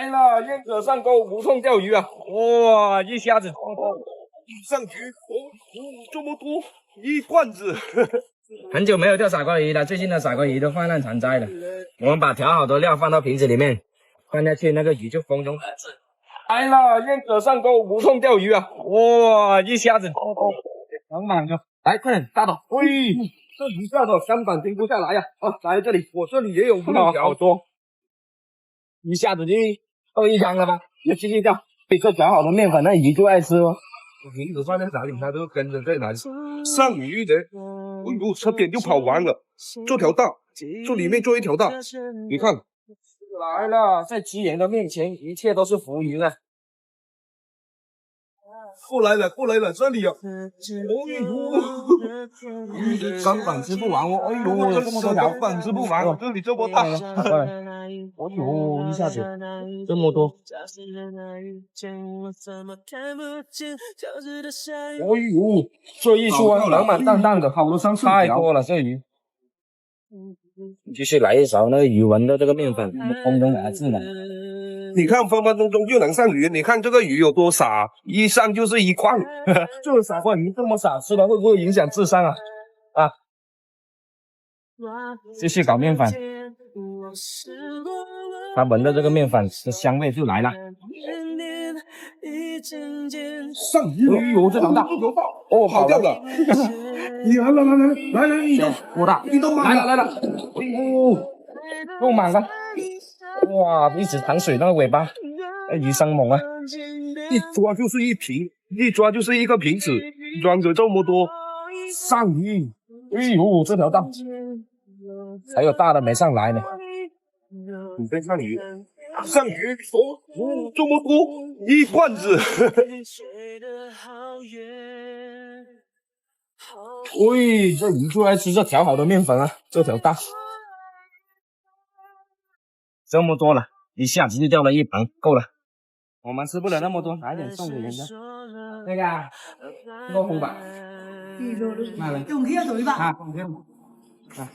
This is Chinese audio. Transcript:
来了，愿者上钩，无痛钓鱼啊！哇，一下子上局这么多，一罐子。很久没有钓傻瓜鱼了，最近的傻瓜鱼都泛滥成灾了。我们把调好的料放到瓶子里面，放下去，那个鱼就蜂拥而至。来了，愿者上钩，无痛钓鱼啊！哇，一下子满满的，来，快点大刀！喂，这一下子根本停不下来呀！来这里，我这里也有5条，好多，一下子就够一箱了吧？要继续钓，这调好的面粉，那鱼就爱吃哦。瓶子放在哪里，它都跟着在哪里。上鱼的，哎呦，差点就跑完了。这条大，这里面做一条大，你看。来了，在吉人的面前，一切都是浮云啊！过来了，过来了，这里有。根本吃不完哦！哎呦，这么多条，根本吃不完，这里这么大。哎呦，一下子这么多。哎呦，这一双满满当当的，好多3、4条，太多了这鱼。继续来一勺那个鱼纹的这个面粉，蜂拥而至了。你看分分钟钟就能上鱼，你看这个鱼有多傻，一上就是一筐。这个傻瓜鱼这么傻，吃了会不会影响智商啊？继续搞面粉，它闻的这个面粉的香味就来了。上鱼了！哎呦，这条大！哦，跑掉了！你来，你多大？你都来了！哎呦，够满了！哇，一直淌水那个尾巴，鱼生猛啊！一抓就是一瓶，一抓就是一个瓶子，装着这么多上鱼。哎呦，这条大，还有大的没上来呢。你再上鱼，上鱼这么多，一罐子。喂，这鱼就爱吃这调好的面粉啊，这条大，这么多了，一下子就掉了一盆，够了。我们吃不了那么多，拿点送给人家。那个，这个红吧，买了，用起咗吧？啊，用起。啊。